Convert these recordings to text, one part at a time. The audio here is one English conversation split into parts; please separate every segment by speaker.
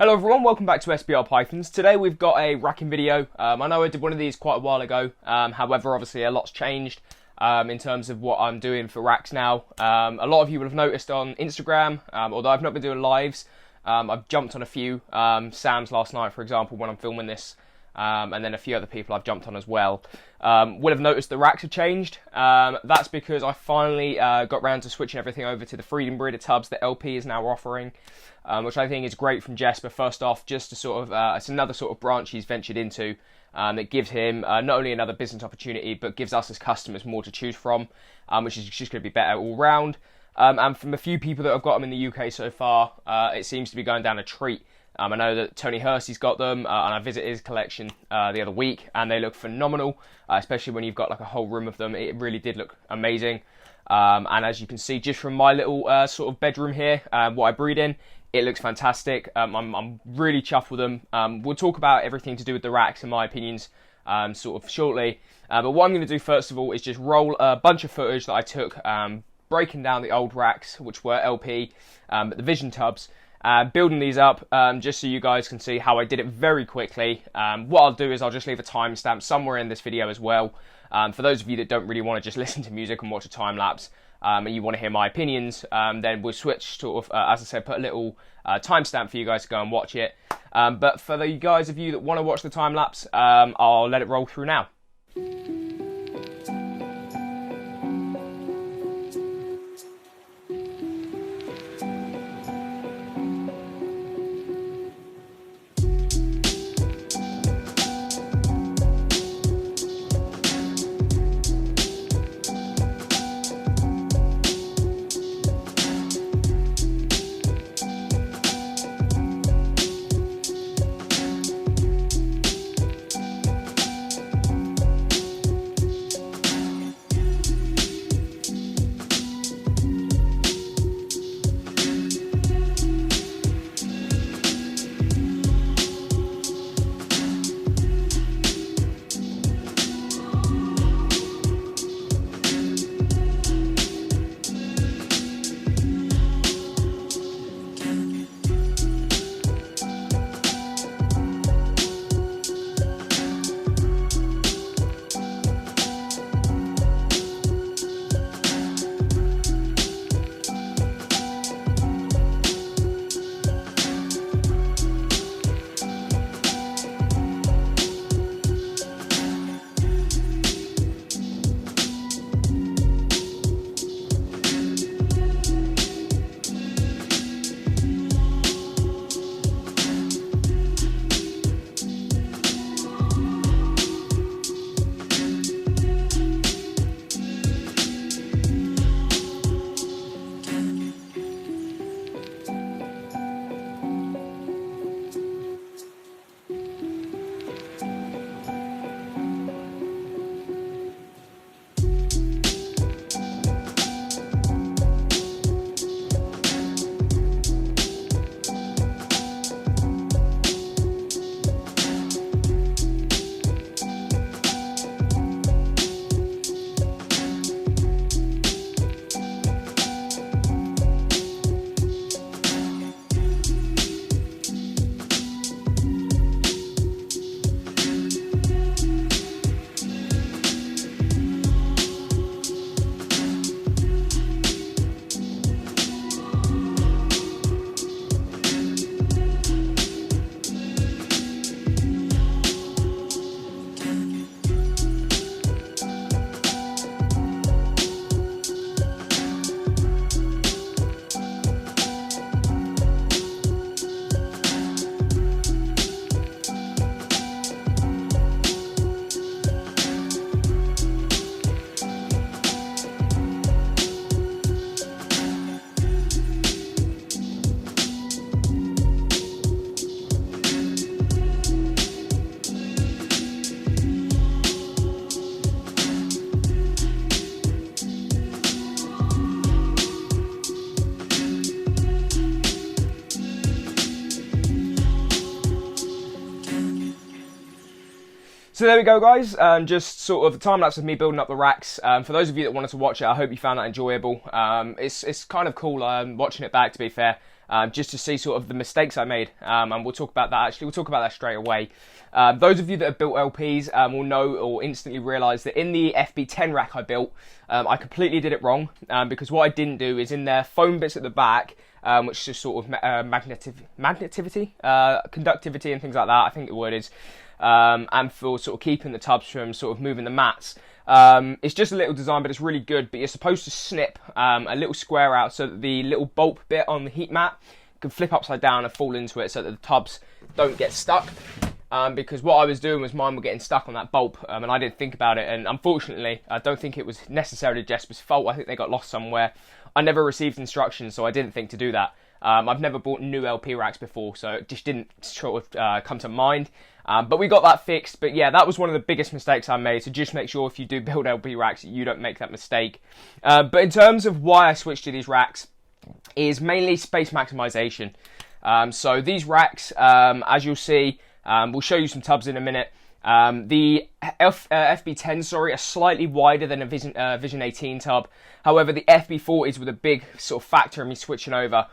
Speaker 1: Hello everyone, welcome back to SBR Pythons. Today we've got a racking video. I know I did one of these quite a while ago, however obviously a lot's changed in terms of what I'm doing for racks now. A lot of you will have noticed on Instagram, although I've not been doing lives, I've jumped on a few. Sam's last night, for example, when I'm filming this, and then a few other people I've jumped on as well. Will have noticed the racks have changed. That's because I finally got round to switching everything over to the Freedom Breeder tubs that LP is now offering, which I think is great from Jesper. First off, just to sort of, it's another sort of branch he's ventured into that gives him not only another business opportunity, but gives us as customers more to choose from, which is just going to be better all round. And from a few people that have got them in the UK so far, it seems to be going down a treat. I know that Tony Hersey's got them, and I visited his collection the other week, and they look phenomenal, especially when you've got like a whole room of them. It really did look amazing. And as you can see, just from my little sort of bedroom here, what I breed in, it looks fantastic. I'm really chuffed with them. We'll talk about everything to do with the racks and my opinions sort of shortly. But what I'm going to do first of all is just roll a bunch of footage that I took breaking down the old racks, which were LP, the Vision tubs, building these up just so you guys can see how I did it very quickly. What I'll do is I'll just leave a timestamp somewhere in this video as well. For those of you that don't really want to just listen to music and watch a time lapse, and you want to hear my opinions, then we'll switch sort of, as I said, put a little timestamp for you guys to go and watch it. But for the guys of you that want to watch the time lapse, I'll let it roll through now. So there we go, guys, just sort of a time-lapse of me building up the racks. For those of you that wanted to watch it, I hope you found that enjoyable. It's kind of cool watching it back, to be fair. just to see sort of the mistakes I made. And we'll talk about that actually. We'll talk about that straight away. Those of you that have built LPs will know or instantly realise that in the FB10 rack I built, I completely did it wrong, because what I didn't do is in their foam bits at the back, which is sort of conductivity and things like that, I think the word is, and for sort of keeping the tubs from sort of moving the mats. It's just a little design, but it's really good. But you're supposed to snip a little square out so that the little bulb bit on the heat mat can flip upside down and fall into it so that the tubs don't get stuck. Because what I was doing was mine were getting stuck on that bulb, and I didn't think about it. And unfortunately, I don't think it was necessarily Jesper's fault. I think they got lost somewhere. I never received instructions, so I didn't think to do that. I've never bought new LP racks before, so it just didn't sort of come to mind. But we got that fixed. But yeah, that was one of the biggest mistakes I made. So just make sure if you do build LP racks, you don't make that mistake. But in terms of why I switched to these racks, is mainly space maximization. So these racks, as you'll see, we'll show you some tubs in a minute. The FB10, sorry, are slightly wider than a Vision 18 tub. However, the FB40s were the big sort of factor in me switching over,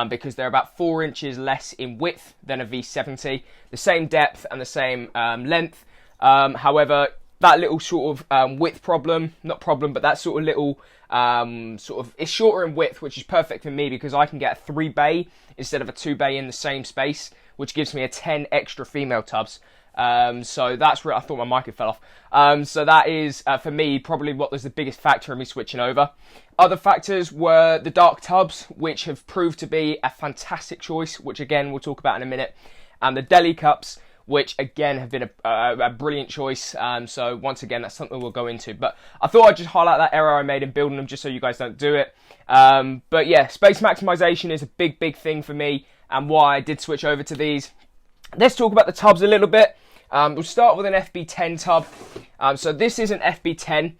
Speaker 1: because they're about 4 inches less in width than a V70, the same depth and the same length. However, that little sort of width problem, not problem, but that sort of little it's shorter in width, which is perfect for me because I can get a 3 bay instead of a 2 bay in the same space, which gives me a 10 extra female tubs. So that's where I thought my mic had fell off. So that is, for me, probably what was the biggest factor in me switching over. Other factors were the dark tubs, which have proved to be a fantastic choice, which again, we'll talk about in a minute. And the Deli Cups, which again have been a brilliant choice. So once again, that's something we'll go into. But I thought I'd just highlight that error I made in building them just so you guys don't do it. But yeah, space maximization is a big thing for me and why I did switch over to these. Let's talk about the tubs a little bit. We'll start with an FB10 tub. So this is an FB10.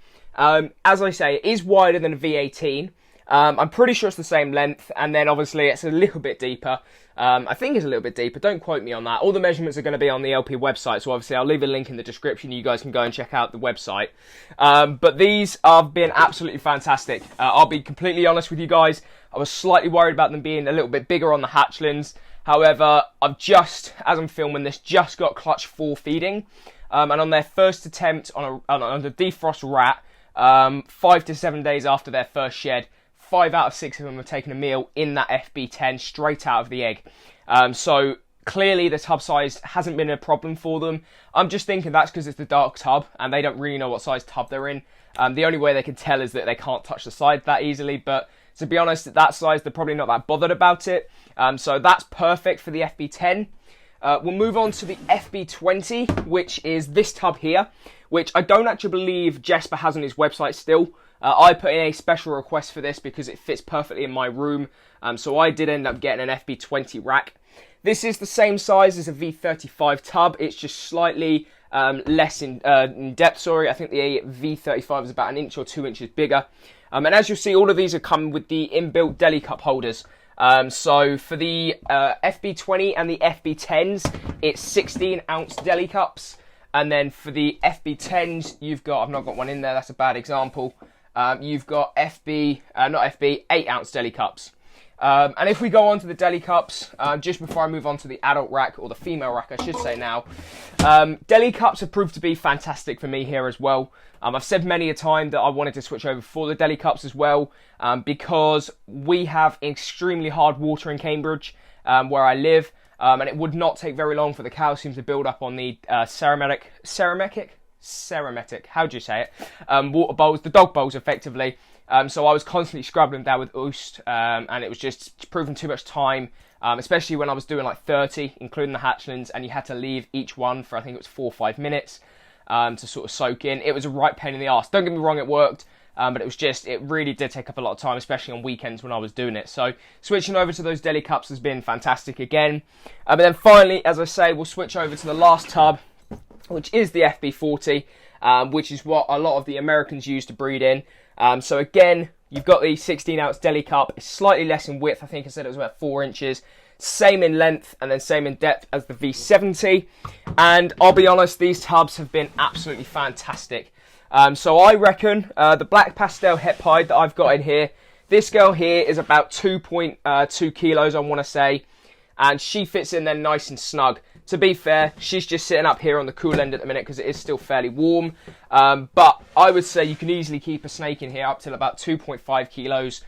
Speaker 1: As I say, it is wider than a V18. I'm pretty sure it's the same length, and then obviously it's a little bit deeper. I think it's a little bit deeper, don't quote me on that. All the measurements are going to be on the LP website, so obviously I'll leave a link in the description. You guys can go and check out the website. But these have been absolutely fantastic. I'll be completely honest with you guys. I was slightly worried about them being a little bit bigger on the hatchlings. However, I've just, as I'm filming this, just got clutch 4 feeding. And on their first attempt on a defrost rat, 5 to 7 days after their first shed, 5 out of 6 of them have taken a meal in that FB10 straight out of the egg. So clearly the tub size hasn't been a problem for them. I'm just thinking that's because it's the dark tub and they don't really know what size tub they're in. The only way they can tell is that they can't touch the side that easily. But to be honest, at that size, they're probably not that bothered about it. So that's perfect for the FB10. We'll move on to the FB20, which is this tub here, which I don't actually believe Jesper has on his website still. I put in a special request for this because it fits perfectly in my room. So I did end up getting an FB20 rack. This is the same size as a V35 tub. It's just slightly less in depth, sorry. I think the V35 is about 1 inch or 2 inches bigger. And as you'll see, all of these are coming with the inbuilt Deli Cup holders. So for the FB20 and the FB10s, it's 16-ounce Deli Cups. And then for the FB10s, you've got, I've not got one in there, that's a bad example. You've got 8-ounce Deli Cups. And if we go on to the Deli Cups, just before I move on to the adult rack, or the female rack I should say now, Deli Cups have proved to be fantastic for me here as well. I've said many a time that I wanted to switch over for the Deli Cups as well, because we have extremely hard water in Cambridge, where I live, and it would not take very long for the calcium to build up on the ceramic, how do you say it, water bowls, the dog bowls effectively. So I was constantly scrubbing them down with Oost, and it was just proving too much time, especially when I was doing like 30, including the hatchlings, and you had to leave each one for, I think it was 4 or 5 minutes, to sort of soak in. It was a right pain in the arse. Don't get me wrong, it worked, but it really did take up a lot of time, especially on weekends when I was doing it. So switching over to those Deli Cups has been fantastic again. But then finally, as I say, we'll switch over to the last tub, which is the FB40, which is what a lot of the Americans use to breed in. So again, you've got the 16-ounce Deli Cup. It's slightly less in width. I think I said it was about 4 inches. Same in length and then same in depth as the V70. And I'll be honest, these tubs have been absolutely fantastic. So I reckon the black pastel het pied that I've got in here, This girl here is about 2.2 kilos, I want to say, and she fits in there nice and snug. To be fair, she's just sitting up here on the cool end at the minute because it is still fairly warm. But I would say you can easily keep a snake in here up till about 2.5 kilos.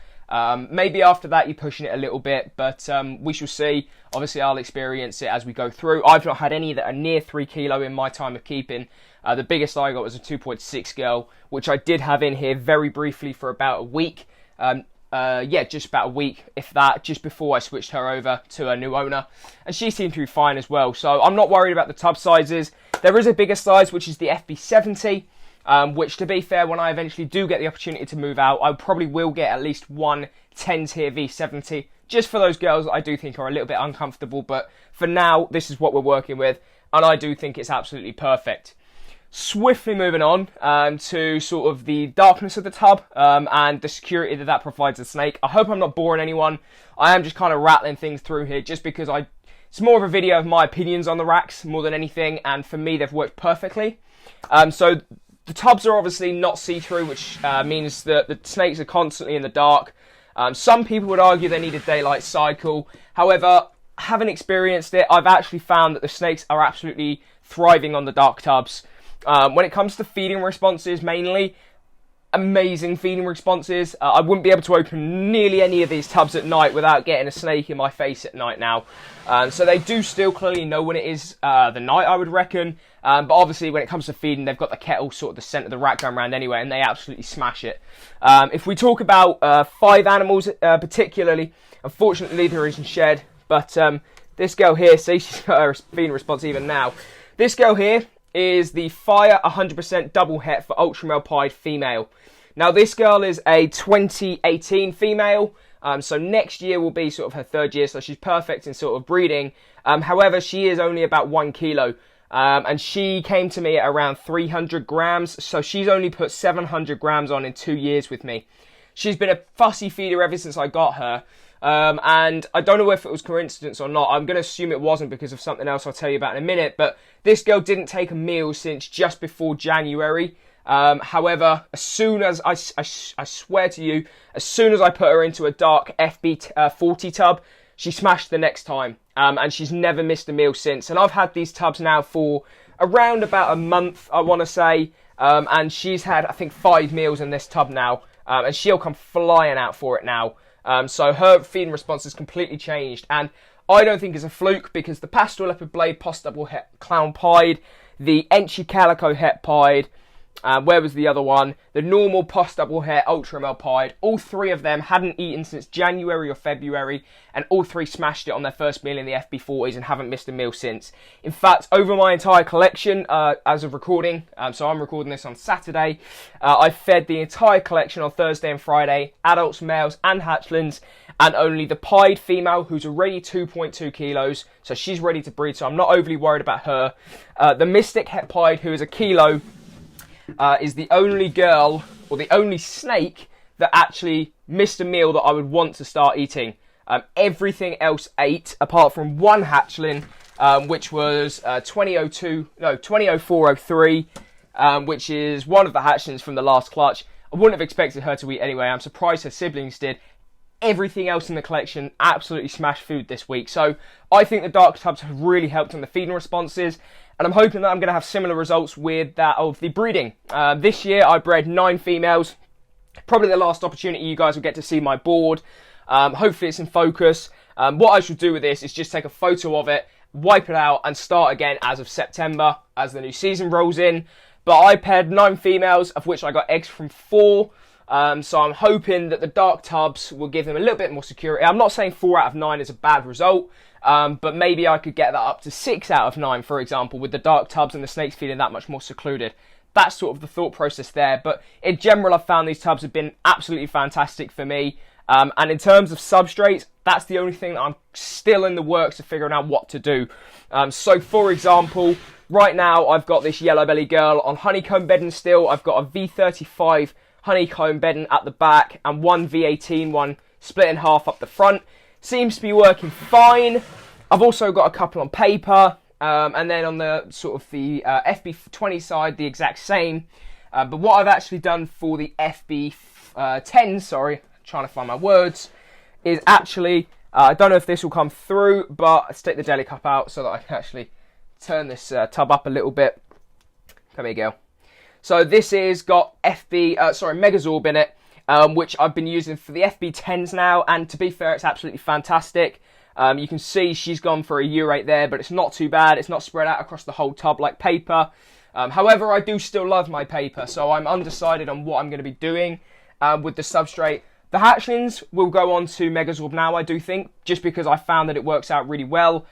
Speaker 1: Maybe after that you're pushing it a little bit, but we shall see. Obviously I'll experience it as we go through. I've not had any that are near 3 kilo in my time of keeping. The biggest I got was a 2.6 girl, which I did have in here very briefly for about a week. Just about a week, if that, just before I switched her over to a new owner. And she seemed to be fine as well. So I'm not worried about the tub sizes. There is a bigger size, which is the FB70, which, to be fair, when I eventually do get the opportunity to move out, I probably will get at least one 10-tier V70, just for those girls that I do think are a little bit uncomfortable. But for now, this is what we're working with, and I do think it's absolutely perfect. Swiftly moving on to sort of the darkness of the tub and the security that provides the snake. I hope I'm not boring anyone. I am just kind of rattling things through here just because it's more of a video of my opinions on the racks more than anything, and for me they've worked perfectly. So the tubs are obviously not see-through, which means that the snakes are constantly in the dark. Some people would argue they need a daylight cycle. However, having experienced it, I've actually found that the snakes are absolutely thriving on the dark tubs. When it comes to feeding responses, mainly, amazing feeding responses. I wouldn't be able to open nearly any of these tubs at night without getting a snake in my face at night now. So they do still clearly know when it is the night, I would reckon. But obviously, when it comes to feeding, they've got the kettle sort of the centre of the rack going around anyway, and they absolutely smash it. If we talk about 5 animals particularly, unfortunately, there isn't shed. But this girl here, see, she's got her feeding response even now. This girl here is the Fire 100% double het for ultra male pied female. Now this girl is a 2018 female, so next year will be sort of her 3rd year, so she's perfect in sort of breeding. However, she is only about 1 kilo, and she came to me at around 300 grams, so she's only put 700 grams on in 2 years with me. She's been a fussy feeder ever since I got her. And I don't know if it was coincidence or not. I'm going to assume it wasn't because of something else I'll tell you about in a minute. But this girl didn't take a meal since just before January. However, as soon as, I swear to you, as soon as I put her into a dark FB40 tub, she smashed the next time. And she's never missed a meal since. And I've had these tubs now for around about a month, I want to say. And she's had, I think, 5 meals in this tub now. And she'll come flying out for it now. So her feeding response has completely changed, and I don't think it's a fluke because the Pastoral Leopard Blade Post Double Het Clown Pied, the Enchi Calico Het Pied, where was the other one? The normal Post Double Het Ultra Male Pied. All 3 of them hadn't eaten since January or February, and all 3 smashed it on their first meal in the FB40s and haven't missed a meal since. In fact, over my entire collection, as of recording, so I'm recording this on Saturday, I fed the entire collection on Thursday and Friday, adults, males and hatchlings, and only the pied female, who's already 2.2 kilos, so she's ready to breed, so I'm not overly worried about her. The Mystic Het Pied, who is a kilo, is the only girl, or the only snake, that actually missed a meal that I would want to start eating. Everything else ate, apart from one hatchling, which was 200403, which is one of the hatchlings from the last clutch. I wouldn't have expected her to eat anyway. I'm surprised her siblings did. Everything else in the collection absolutely smashed food this week. So I think the dark tubs have really helped on the feeding responses. And I'm hoping that I'm going to have similar results with that of the breeding. This year I bred 9 females. Probably the last opportunity you guys will get to see my board. Hopefully it's in focus. What I should do with this is just take a photo of it, wipe it out and start again as of September as the new season rolls in. But I paired 9 females, of which I got eggs from 4. So I'm hoping that the dark tubs will give them a little bit more security. I'm not saying 4 out of 9 is a bad result, but maybe I could get that up to 6 out of 9, for example, with the dark tubs and the snakes feeling that much more secluded. That's sort of the thought process there. But in general, I've found these tubs have been absolutely fantastic for me. And in terms of substrates, that's the only thing that I'm still in the works of figuring out what to do. So for example, right now I've got this yellow belly girl on honeycomb bedding still. I've got a V35 honeycomb bedding at the back and one V18 one split in half up the front. Seems to be working fine. I've also got a couple on paper, and then on the sort of the FB20 side, the exact same. But what I've actually done for the FB10, sorry, trying to find my words, is actually, I don't know if this will come through, but let's take the Deli Cup out so that I can actually turn this tub up a little bit. There we go. So this is got Megazorb in it, which I've been using for the FB10s now, and to be fair, it's absolutely fantastic. You can see she's gone for a urate there, but it's not too bad. It's not spread out across the whole tub like paper. However, I do still love my paper, so I'm undecided on what I'm going to be doing with the substrate. The hatchlings will go on to Megazorb now, I do think, just because I found that it works out really well.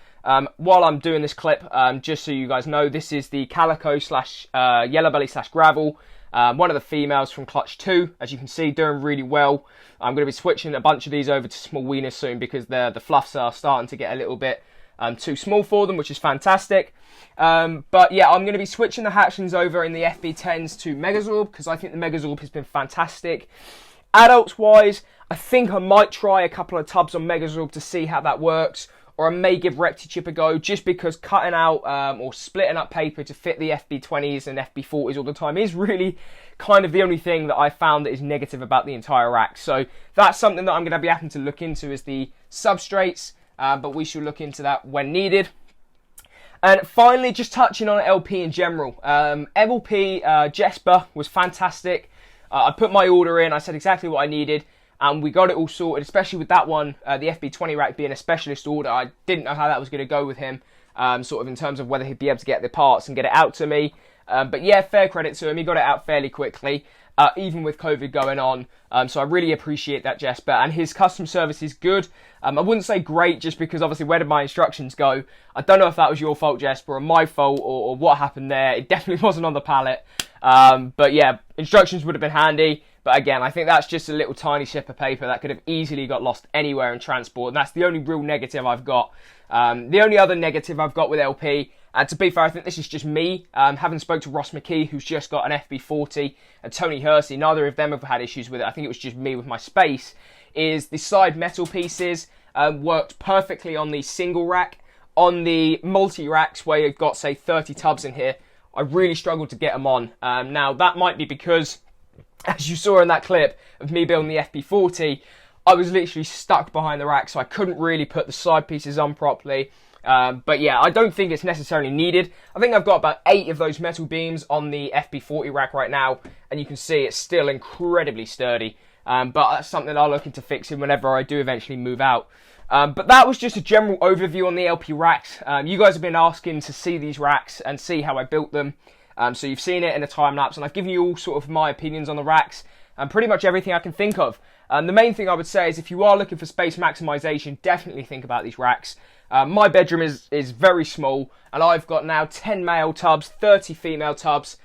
Speaker 1: While I'm doing this clip, just so you guys know, this is the Calico / Yellow Belly / Gravel. One of the females from Clutch 2, as you can see, doing really well. I'm going to be switching a bunch of these over to small wieners soon because the fluffs are starting to get a little bit too small for them, which is fantastic. But yeah, I'm going to be switching the hatchlings over in the FB10s to Megazorb because I think the Megazorb has been fantastic. Adults-wise, I think I might try a couple of tubs on Megazorb to see how that works. Or I may give RectiChip a go, just because cutting out or splitting up paper to fit the FB20s and FB40s all the time is really kind of the only thing that I found that is negative about the entire rack. So that's something that I'm going to be having to look into is the substrates, but we shall look into that when needed. And finally, just touching on LP in general. LP Jesper was fantastic. I put my order in, I said exactly what I needed, and we got it all sorted, especially with that one, the FB20 rack being a specialist order. I didn't know how that was going to go with him, sort of in terms of whether he'd be able to get the parts and get it out to me. But yeah, fair credit to him, he got it out fairly quickly, even with COVID going on. So I really appreciate that, Jesper, and his custom service is good. I wouldn't say great, just because obviously where did my instructions go? I don't know if that was your fault, Jesper, or my fault, or what happened there. It definitely wasn't on the pallet. But yeah, instructions would have been handy. But again, I think that's just a little tiny slip of paper that could have easily got lost anywhere in transport. And that's the only real negative I've got. The only other negative I've got with LP, and to be fair, I think this is just me, having spoke to Ross McKee, who's just got an FB40, and Tony Hersey, neither of them have had issues with it. I think it was just me with my space, is the side metal pieces worked perfectly on the single rack. On the multi-racks, where you've got, say, 30 tubs in here, I really struggled to get them on. Now, that might be because, as you saw in that clip of me building the FB40, I was literally stuck behind the rack, so I couldn't really put the side pieces on properly. But yeah, I don't think it's necessarily needed. I think I've got about 8 of those metal beams on the FB40 rack right now, and you can see it's still incredibly sturdy. But that's something I'll look into fixing whenever I do eventually move out. But that was just a general overview on the LP racks. You guys have been asking to see these racks and see how I built them. So you've seen it in a time lapse, and I've given you all sort of my opinions on the racks and pretty much everything I can think of. The main thing I would say is if you are looking for space maximization, definitely think about these racks. My bedroom is very small, and I've got now 10 male tubs, 30 female tubs,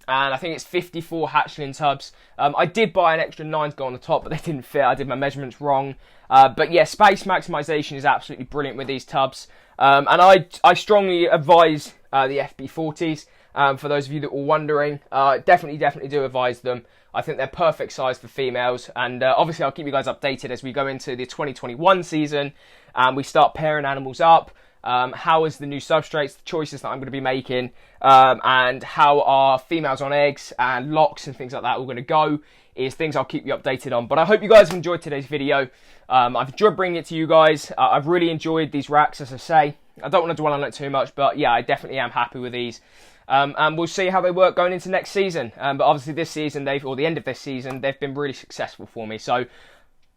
Speaker 1: and I think it's 54 hatchling tubs. I did buy an extra 9 to go on the top, but they didn't fit. I did my measurements wrong. But yeah, space maximization is absolutely brilliant with these tubs. And I strongly advise the FB40s. For those of you that were wondering, definitely do advise them. I think they're perfect size for females, and obviously I'll keep you guys updated as we go into the 2021 season and we start pairing animals up. How is the new substrates, the choices that I'm going to be making, and how are females on eggs and locks and things like that all going to go, is things I'll keep you updated on. But I hope you guys have enjoyed today's video. I've enjoyed bringing it to you guys. I've really enjoyed these racks, as I say. I don't want to dwell on it too much, but yeah, I definitely am happy with these. And we'll see how they work going into next season. But obviously this season, or the end of this season, they've been really successful for me. So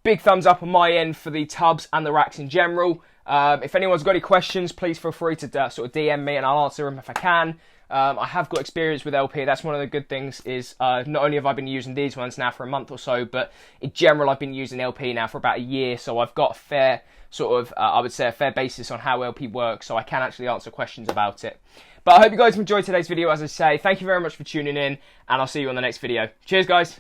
Speaker 1: big thumbs up on my end for the tubs and the racks in general. If anyone's got any questions, please feel free to sort of DM me and I'll answer them if I can. I have got experience with LP. That's one of the good things is not only have I been using these ones now for a month or so, but in general I've been using LP now for about a year. So I've got a fair sort of, I would say a fair basis on how LP works, so I can actually answer questions about it. But I hope you guys enjoyed today's video, as I say. Thank you very much for tuning in, and I'll see you on the next video. Cheers, guys.